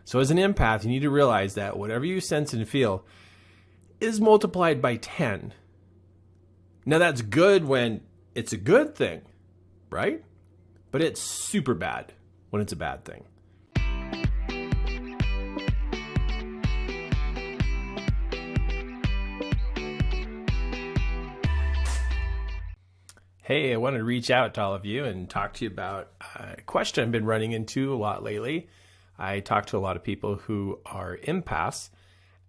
So as an empath, you need to realize that whatever you sense and feel is multiplied by 10. Now that's good when it's a good thing, right? But it's super bad when it's a bad thing. Hey, I wanted to reach out to all of you and talk to you about a question I've been running into a lot lately. I talk to a lot of people who are empaths,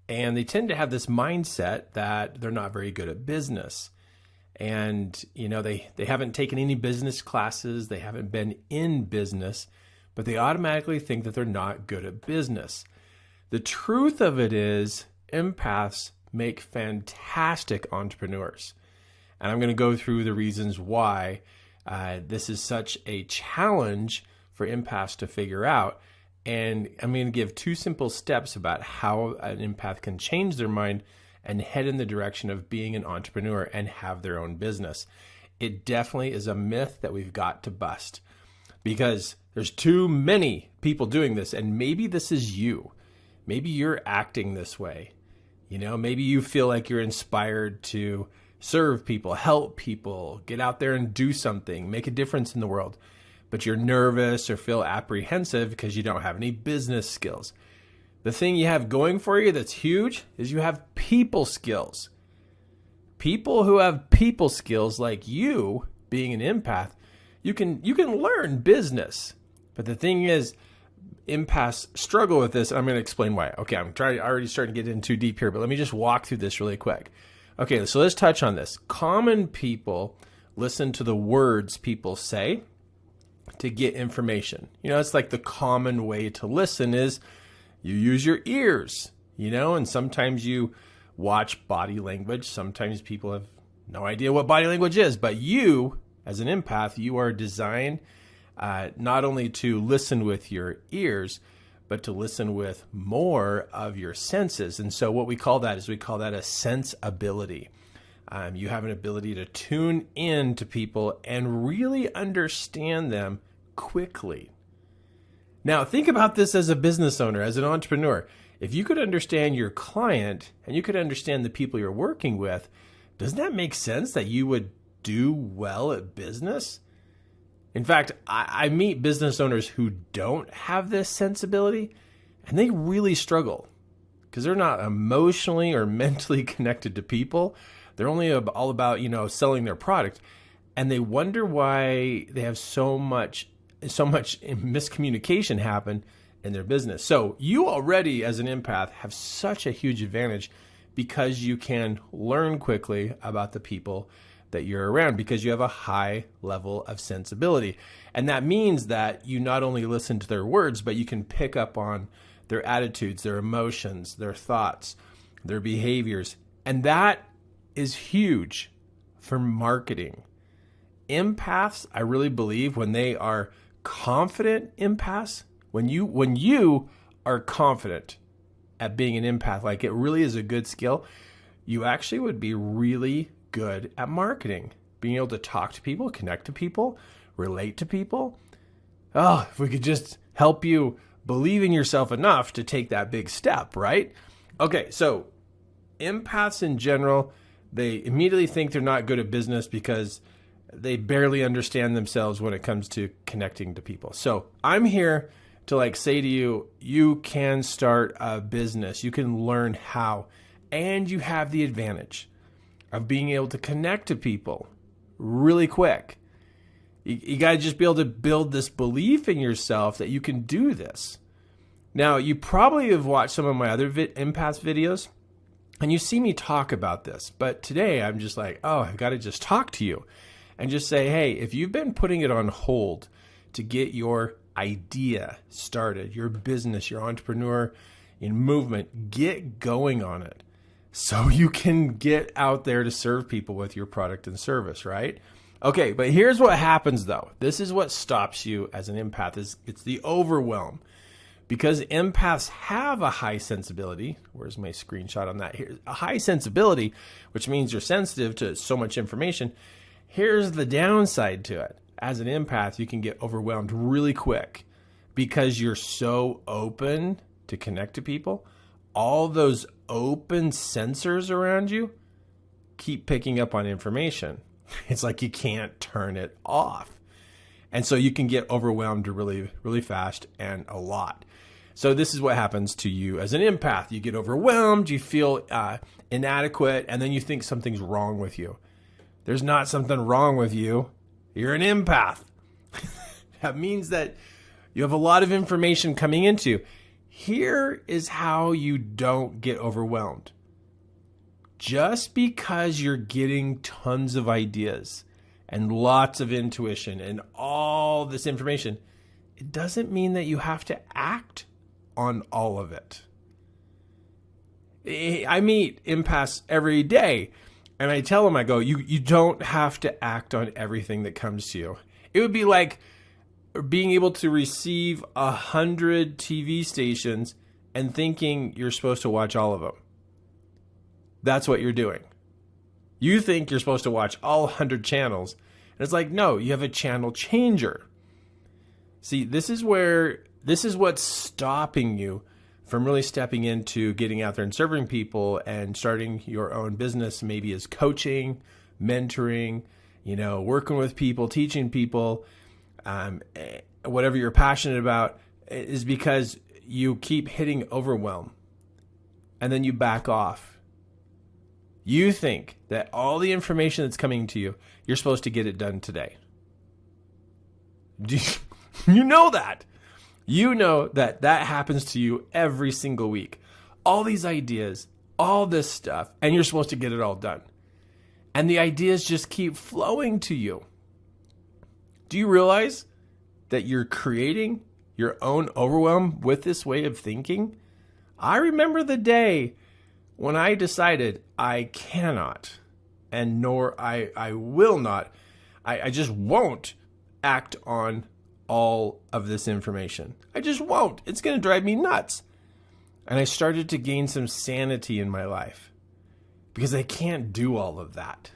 and they tend to have this mindset that they're not very good at business. And, they haven't taken any business classes, they haven't been in business, but they automatically think that they're not good at business. The truth of it is, empaths make fantastic entrepreneurs. And I'm going to go through the reasons why this is such a challenge for empaths to figure out. And I'm going to give 2 simple steps about how an empath can change their mind and head in the direction of being an entrepreneur and have their own business. It definitely is a myth that we've got to bust because there's too many people doing this. And maybe this is you. Maybe you're acting this way. Maybe you feel like you're inspired to serve people, help people, get out there and do something, make a difference in the world. But you're nervous or feel apprehensive because you don't have any business skills. The thing you have going for you that's huge is you have people skills. People who have people skills like you, being an empath, you can learn business. But the thing is, empaths struggle with this. And I'm going to explain why. Okay, I'm already starting to get in too deep here, but let me just walk through this really quick. Okay, so let's touch on this. Common people listen to the words people say to get information. It's like the common way to listen is you use your ears, and sometimes you watch body language. Sometimes people have no idea what body language is, but you, as an empath, you are designed not only to listen with your ears, but to listen with more of your senses. And so what we call that a sense ability. You have an ability to tune in to people and really understand them quickly. Now, think about this as a business owner, as an entrepreneur. If you could understand your client and you could understand the people you're working with, doesn't that make sense that you would do well at business? In fact, I meet business owners who don't have this sensibility, and they really struggle because they're not emotionally or mentally connected to people. They're only all about, selling their product, and they wonder why they have so much miscommunication happen in their business. So you already, as an empath, have such a huge advantage because you can learn quickly about the people that you're around because you have a high level of sensibility. And that means that you not only listen to their words, but you can pick up on their attitudes, their emotions, their thoughts, their behaviors. And that is huge for marketing. Empaths, I really believe, when they are confident empaths, when you are confident at being an empath, like it really is a good skill, you actually would be really good at marketing, being able to talk to people, connect to people, relate to people. Oh, if we could just help you believe in yourself enough to take that big step, right? Okay, so empaths in general, they immediately think they're not good at business because they barely understand themselves when it comes to connecting to people. So I'm here to say to you, you can start a business, you can learn how, and you have the advantage of being able to connect to people really quick. You got to just be able to build this belief in yourself that you can do this. Now, you probably have watched some of my other empath videos, and you see me talk about this. But today, I'm just like, I've got to just talk to you and just say, hey, if you've been putting it on hold to get your idea started, your business, your entrepreneur in movement, get going on it. So you can get out there to serve people with your product and service, right? Okay, but here's what happens though. This is what stops you as an empath. It's the overwhelm. Because empaths have a high sensibility. Where's my screenshot on that? Here's a high sensibility, which means you're sensitive to so much information. Here's the downside to it. As an empath, you can get overwhelmed really quick because you're so open to connect to people, all those open sensors around you keep picking up on information. It's like you can't turn it off. And so you can get overwhelmed really, really fast and a lot. So this is what happens to you as an empath. You get overwhelmed, you feel inadequate, and then you think something's wrong with you. There's not something wrong with you. You're an empath. That means that you have a lot of information coming into you. Here is how you don't get overwhelmed. Just because you're getting tons of ideas and lots of intuition and all this information, it doesn't mean that you have to act on all of it. I meet empaths every day and I tell them, I go, you don't have to act on everything that comes to you. It would be like being able to receive 100 TV stations and thinking you're supposed to watch all of them. That's what you're doing. You think you're supposed to watch all 100 channels. And it's like, no, you have a channel changer. See, this is what's stopping you from really stepping into getting out there and serving people and starting your own business, maybe as coaching, mentoring, working with people, teaching people, whatever you're passionate about, is because you keep hitting overwhelm and then you back off. You think that all the information that's coming to you, you're supposed to get it done today. You know that. You know that happens to you every single week. All these ideas, all this stuff, and you're supposed to get it all done. And the ideas just keep flowing to you. Do you realize that you're creating your own overwhelm with this way of thinking? I remember the day when I decided I cannot, and nor I will not, I just won't act on all of this information. I just won't. It's going to drive me nuts. And I started to gain some sanity in my life because I can't do all of that.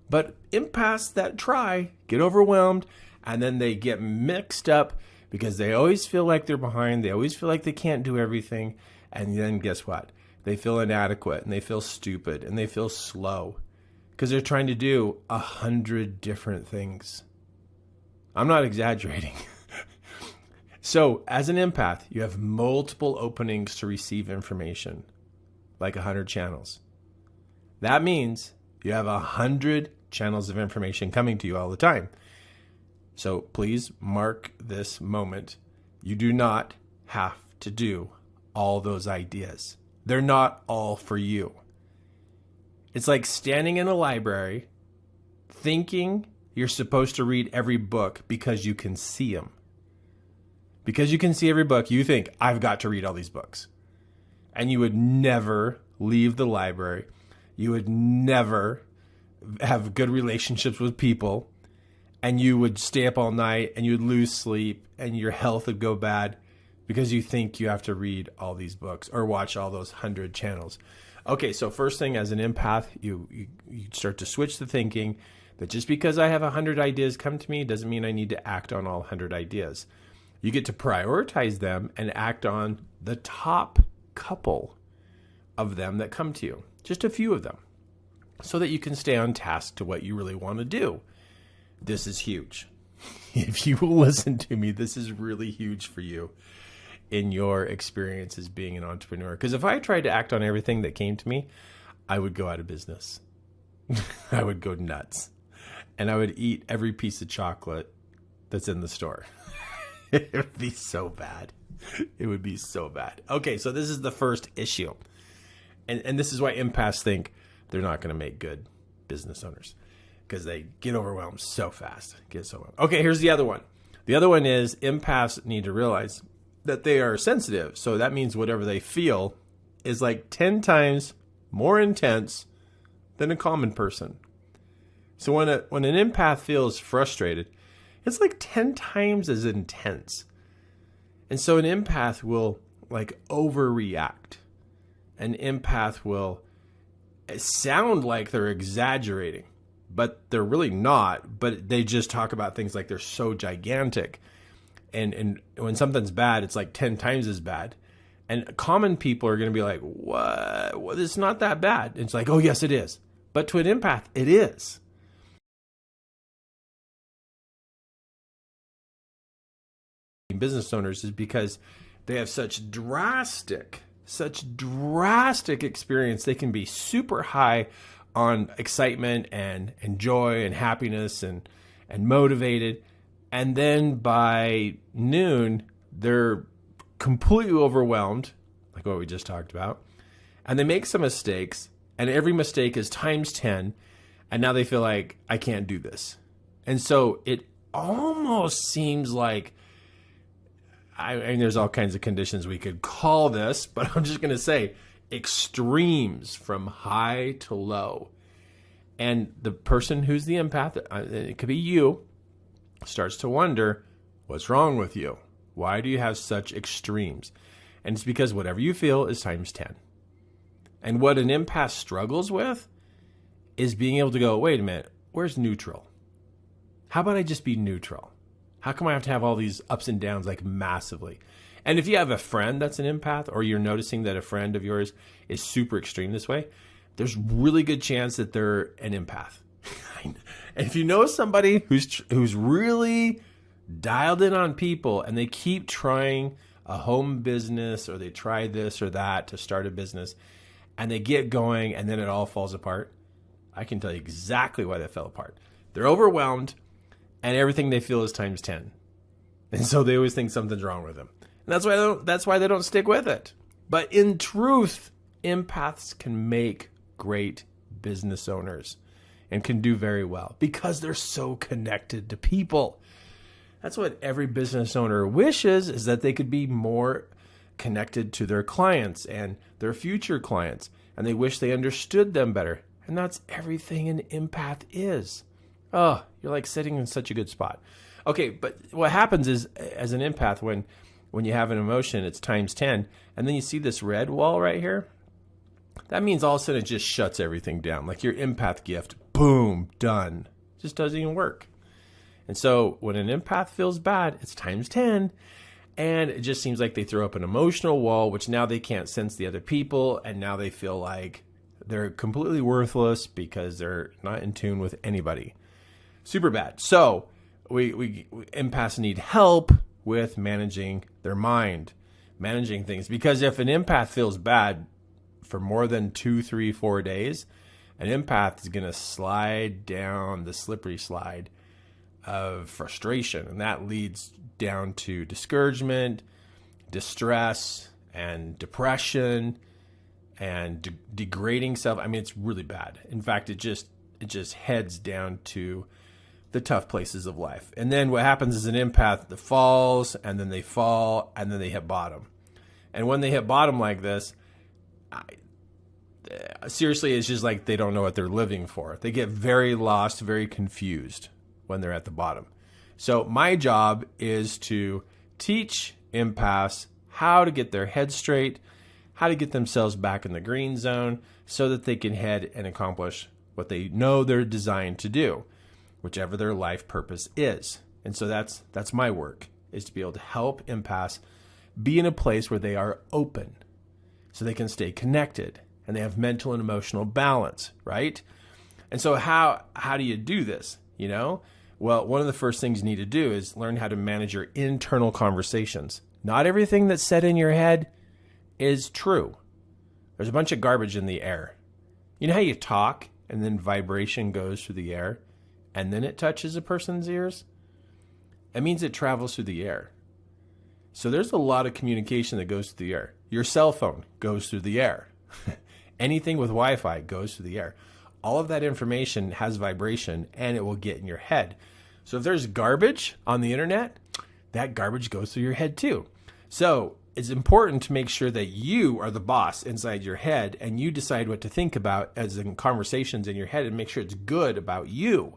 But empaths that try get overwhelmed and then they get mixed up because they always feel like they're behind. They always feel like they can't do everything. And then guess what? They feel inadequate and they feel stupid and they feel slow because they're trying to do 100 different things. I'm not exaggerating. So as an empath, you have multiple openings to receive information, like 100 channels. That means you have 100 channels of information coming to you all the time. So please mark this moment. You do not have to do all those ideas. They're not all for you. It's like standing in a library thinking you're supposed to read every book because you can see them. Because you can see every book, you think, I've got to read all these books. And you would never leave the library. You would never have good relationships with people. And you would stay up all night and you would lose sleep and your health would go bad because you think you have to read all these books or watch all those 100 channels. Okay, so first thing, as an empath, you start to switch the thinking that just because I have 100 ideas come to me doesn't mean I need to act on all 100 ideas. You get to prioritize them and act on the top couple of them that come to you, just a few of them, so that you can stay on task to what you really want to do. This is huge. If you will listen to me, this is really huge for you in your experience as being an entrepreneur. Because if I tried to act on everything that came to me, I would go out of business. I would go nuts. And I would eat every piece of chocolate that's in the store. It would be so bad. It would be so bad. Okay, so this is the first issue. And this is why empaths think they're not going to make good business owners. Because they get overwhelmed so fast. Okay, here's the other one. The other one is empaths need to realize that they are sensitive. So that means whatever they feel is like 10 times more intense than a common person. So when an empath feels frustrated, it's like 10 times as intense. And so an empath will like overreact. An empath will sound like they're exaggerating, but they're really not. But they just talk about things like they're so gigantic. And when something's bad, it's like 10 times as bad. And common people are going to be like, what? Well, it's not that bad. It's like, oh, yes, it is. But to an empath, it is. Business owners is because they have such drastic experience. They can be super high on excitement and joy and happiness and motivated. And then by noon, they're completely overwhelmed, like what we just talked about. And they make some mistakes, and every mistake is times 10. And now they feel like, I can't do this. And so it almost seems like, and there's all kinds of conditions we could call this, but I'm just going to say extremes from high to low. And the person who's the empath, it could be you, starts to wonder, what's wrong with you? Why do you have such extremes? And it's because whatever you feel is times 10. And what an empath struggles with is being able to go, wait a minute, where's neutral? How about I just be neutral? How come I have to have all these ups and downs like massively? And if you have a friend that's an empath, or you're noticing that a friend of yours is super extreme this way, there's really good chance that they're an empath. And if you know somebody who's really dialed in on people, and they keep trying a home business, or they try this or that to start a business, and they get going and then it all falls apart, I can tell you exactly why that fell apart. They're overwhelmed, and everything they feel is times 10. And so they always think something's wrong with them. And that's why they don't stick with it. But in truth, empaths can make great business owners and can do very well because they're so connected to people. That's what every business owner wishes, is that they could be more connected to their clients and their future clients. And they wish they understood them better. And that's everything an empath is. Oh, you're like sitting in such a good spot. Okay, but what happens is, as an empath, when you have an emotion, it's times 10, and then you see this red wall right here, that means all of a sudden it just shuts everything down. Like your empath gift, boom, done. Just doesn't even work. And so when an empath feels bad, it's times 10, and it just seems like they throw up an emotional wall, which now they can't sense the other people, and now they feel like they're completely worthless because they're not in tune with anybody. Super bad. So we empaths need help with managing their mind, managing things. Because if an empath feels bad for more than 2, 3, 4 days, an empath is going to slide down the slippery slide of frustration. And that leads down to discouragement, distress, and depression, and degrading self. I mean, it's really bad. In fact, it just heads down to the tough places of life. And then what happens is an empath that falls, and then they fall, and then they hit bottom. And when they hit bottom like this, seriously, it's just like they don't know what they're living for. They get very lost, very confused when they're at the bottom. So my job is to teach empaths how to get their head straight, how to get themselves back in the green zone so that they can head and accomplish what they know they're designed to do, whichever their life purpose is. And so that's my work, is to be able to help empaths be in a place where they are open so they can stay connected and they have mental and emotional balance, right? And so how do you do this, you know? Well, one of the first things you need to do is learn how to manage your internal conversations. Not everything that's said in your head is true. There's a bunch of garbage in the air. You know how you talk and then vibration goes through the air and then it touches a person's ears? It means it travels through the air. So there's a lot of communication that goes through the air. Your cell phone goes through the air. Anything with Wi-Fi goes through the air. All of that information has vibration and it will get in your head. So if there's garbage on the internet, that garbage goes through your head too. So it's important to make sure that you are the boss inside your head and you decide what to think about as in conversations in your head, and make sure it's good about you,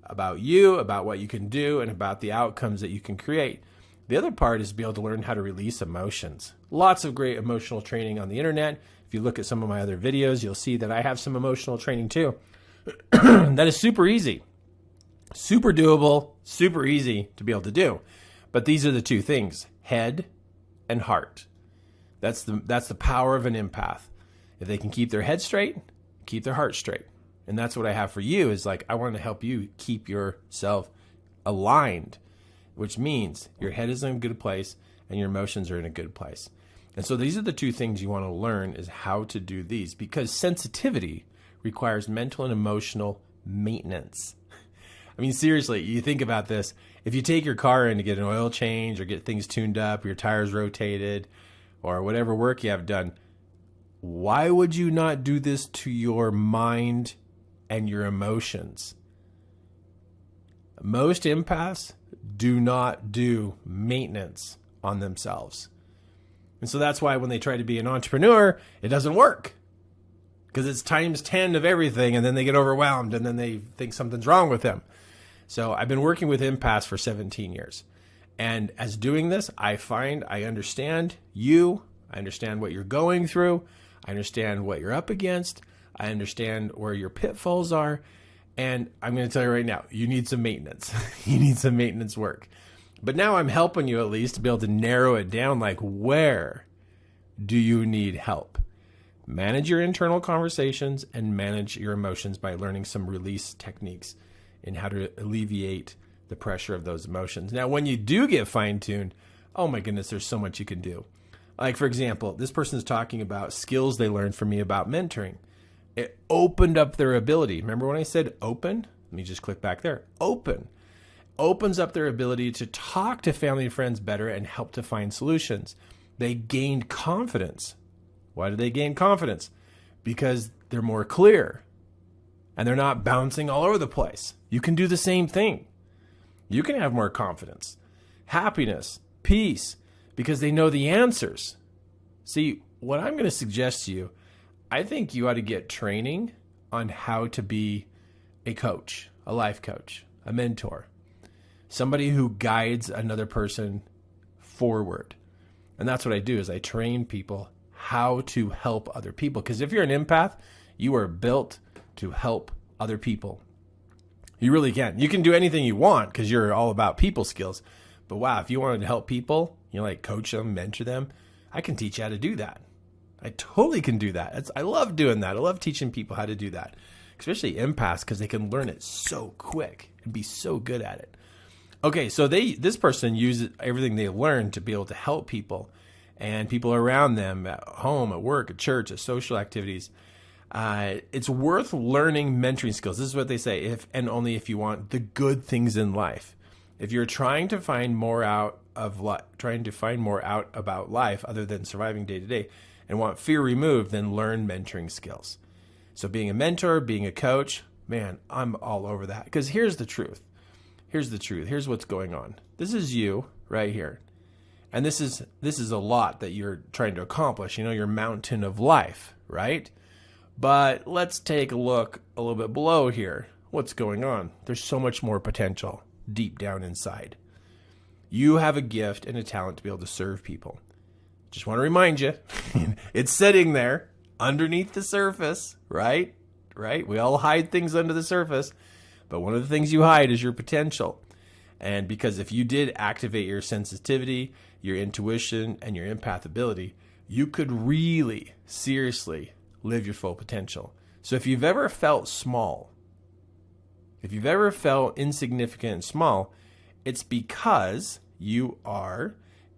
about what you can do, and about the outcomes that you can create. The other part is to be able to learn how to release emotions. Lots of great emotional training on the internet. If you look at some of my other videos, you'll see that I have some emotional training too. That is super easy, super doable, super easy to be able to do. But these are the two things, head and heart. That's the power of an empath. If they can keep their head straight, keep their heart straight. And that's what I have for you is like, I want to help you keep yourself aligned, which means your head is in a good place and your emotions are in a good place. And so these are the two things you want to learn is how to do these, because sensitivity requires mental and emotional maintenance. I mean, seriously, you think about this. If you take your car in to get an oil change or get things tuned up, your tires rotated, or whatever work you have done, why would you not do this to your mind and your emotions? Most empaths do not do maintenance on themselves. And so that's why when they try to be an entrepreneur, it doesn't work. Because it's times 10 of everything, and then they get overwhelmed, and then they think something's wrong with them. So I've been working with empaths for 17 years. And as doing this, I find I understand you. I understand what you're going through. I understand what you're up against. I understand where your pitfalls are. And I'm going to tell you right now, you need some maintenance. You need some maintenance work. But now I'm helping you at least to be able to narrow it down, like where do you need help? Manage your internal conversations and manage your emotions by learning some release techniques in how to alleviate the pressure of those emotions. Now, when you do get fine-tuned, oh my goodness, there's so much you can do. Like, for example, this person is talking about skills they learned from me about mentoring. It opened up their ability. Remember when I said open? Let me just click back there. Open. Opens up their ability to talk to family and friends better and help to find solutions. They gained confidence. Why did they gain confidence? Because they're more clear and they're not bouncing all over the place. You can do the same thing. You can have more confidence, happiness, peace, because they know the answers. See, what I'm going to suggest to you, I think you ought to get training on how to be a coach, a life coach, a mentor, somebody who guides another person forward. And that's what I do is I train people how to help other people. Because if you're an empath, you are built to help other people. You really can. You can do anything you want because you're all about people skills. But wow, if you wanted to help people, like coach them, mentor them, I can teach you how to do that. I totally can do that. I love doing that. I love teaching people how to do that, especially empaths, because they can learn it so quick and be so good at it. Okay, so this person uses everything they learned to be able to help people and people around them at home, at work, at church, at social activities. It's worth learning mentoring skills. This is what they say, if and only if you want the good things in life. If you're trying to find more out about life other than surviving day to day and want fear removed, then learn mentoring skills. So being a mentor, being a coach, man, I'm all over that. Because here's the truth. Here's what's going on. This is you right here. And this is a lot that you're trying to accomplish, your mountain of life, right? But let's take a look a little bit below here. What's going on? There's so much more potential deep down inside. You have a gift and a talent to be able to serve people. Just want to remind you, it's sitting there underneath the surface, right? Right? We all hide things under the surface, but one of the things you hide is your potential. And because if you did activate your sensitivity, your intuition, and your empath ability, you could really, seriously live your full potential. So if you've ever felt small, if you've ever felt insignificant and small, it's because you are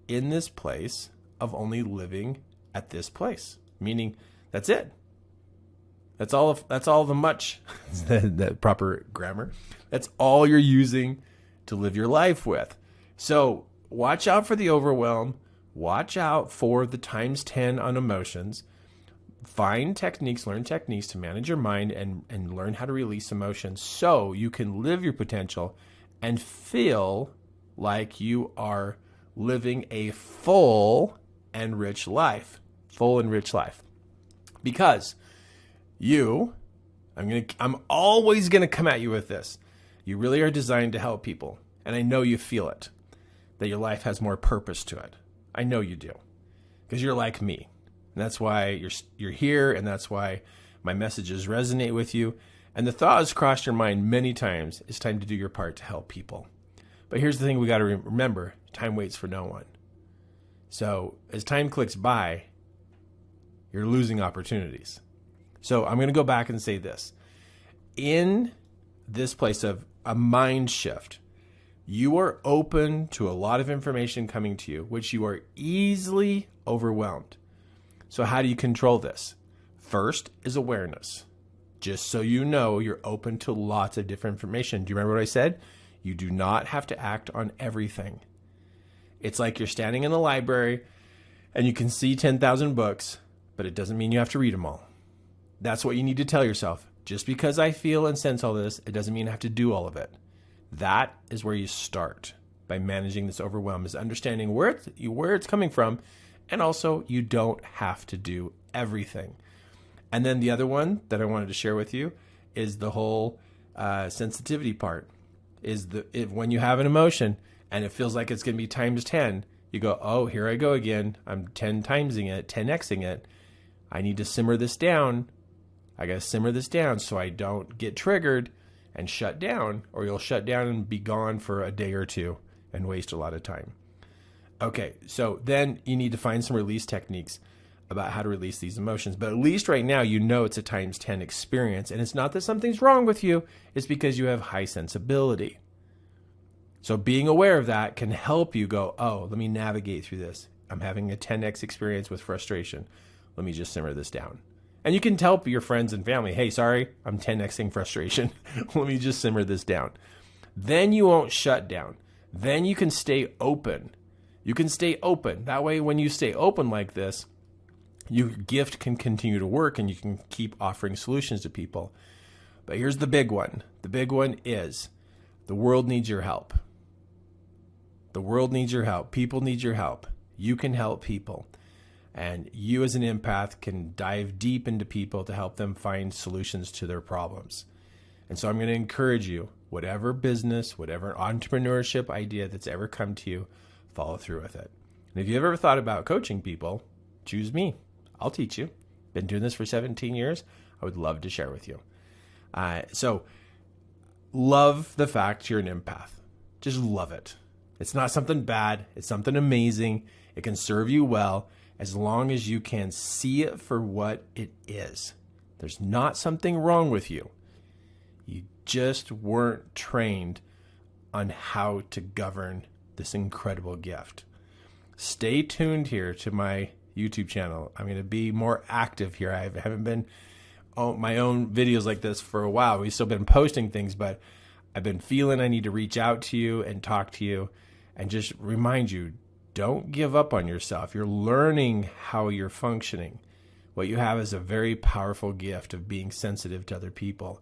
in this place of only living at this place. Meaning, that's it. That's all the much, that proper grammar. That's all you're using to live your life with. So watch out for the overwhelm. Watch out for the times 10 on emotions. Find techniques, learn techniques to manage your mind and learn how to release emotions so you can live your potential and feel like you are living a full and rich life. Full and rich life. Because I'm always going to come at you with this. You really are designed to help people. And I know you feel it, that your life has more purpose to it. I know you do, because you're like me. And that's why you're here, and that's why my messages resonate with you. And the thought has crossed your mind many times, it's time to do your part to help people. But here's the thing we got to remember, time waits for no one. So as time clicks by, you're losing opportunities. So I'm going to go back and say this. In this place of a mind shift, you are open to a lot of information coming to you, which you are easily overwhelmed. So how do you control this? First is awareness. Just so you know, you're open to lots of different information. Do you remember what I said? You do not have to act on everything. It's like you're standing in the library and you can see 10,000 books, but it doesn't mean you have to read them all. That's what you need to tell yourself. Just because I feel and sense all this, it doesn't mean I have to do all of it. That is where you start by managing this overwhelm, is understanding where it's coming from, and also you don't have to do everything. And then the other one that I wanted to share with you is the whole sensitivity part. Is when you have an emotion and it feels like it's going to be times 10, you go, oh, here I go again. I'm 10xing it, 10xing it. I need to simmer this down. I got to simmer this down so I don't get triggered and shut down, or you'll shut down and be gone for a day or two and waste a lot of time. Okay, so then you need to find some release techniques about how to release these emotions. But at least right now, you know it's a times 10 experience. And it's not that something's wrong with you. It's because you have high sensibility. So being aware of that can help you go, oh, let me navigate through this. I'm having a 10x experience with frustration. Let me just simmer this down. And you can tell your friends and family, hey, sorry, I'm 10xing frustration. Let me just simmer this down. Then you won't shut down. Then you can stay open. You can stay open. That way, when you stay open like this, your gift can continue to work and you can keep offering solutions to people. But here's the big one. The big one is the world needs your help. The world needs your help. People need your help. You can help people. And you as an empath can dive deep into people to help them find solutions to their problems. And so I'm going to encourage you, whatever business, whatever entrepreneurship idea that's ever come to you, follow through with it. And if you've ever thought about coaching people, choose me. I'll teach you. Been doing this for 17 years. I would love to share with you. So love the fact you're an empath. Just love it. It's not something bad. It's something amazing. It can serve you well as long as you can see it for what it is. There's not something wrong with you. You just weren't trained on how to govern this incredible gift. Stay tuned here to my YouTube channel. I'm going to be more active here. I haven't been on my own videos like this for a while. We've still been posting things, but I've been feeling I need to reach out to you and talk to you and just remind you, don't give up on yourself. You're learning how you're functioning. What you have is a very powerful gift of being sensitive to other people.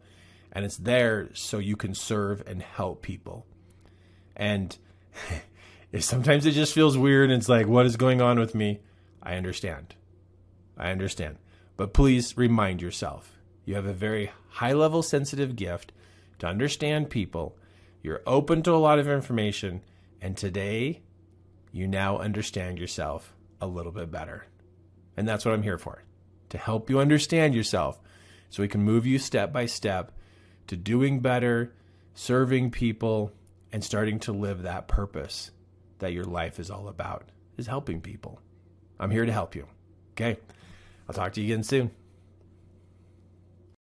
And it's there so you can serve and help people. And sometimes it just feels weird and it's like, what is going on with me? I understand. But please remind yourself, you have a very high-level sensitive gift to understand people. You're open to a lot of information. And today, you now understand yourself a little bit better. And that's what I'm here for, to help you understand yourself so we can move you step by step to doing better, serving people, and starting to live that purpose that your life is all about, is helping people. I'm here to help you. Okay? I'll talk to you again soon.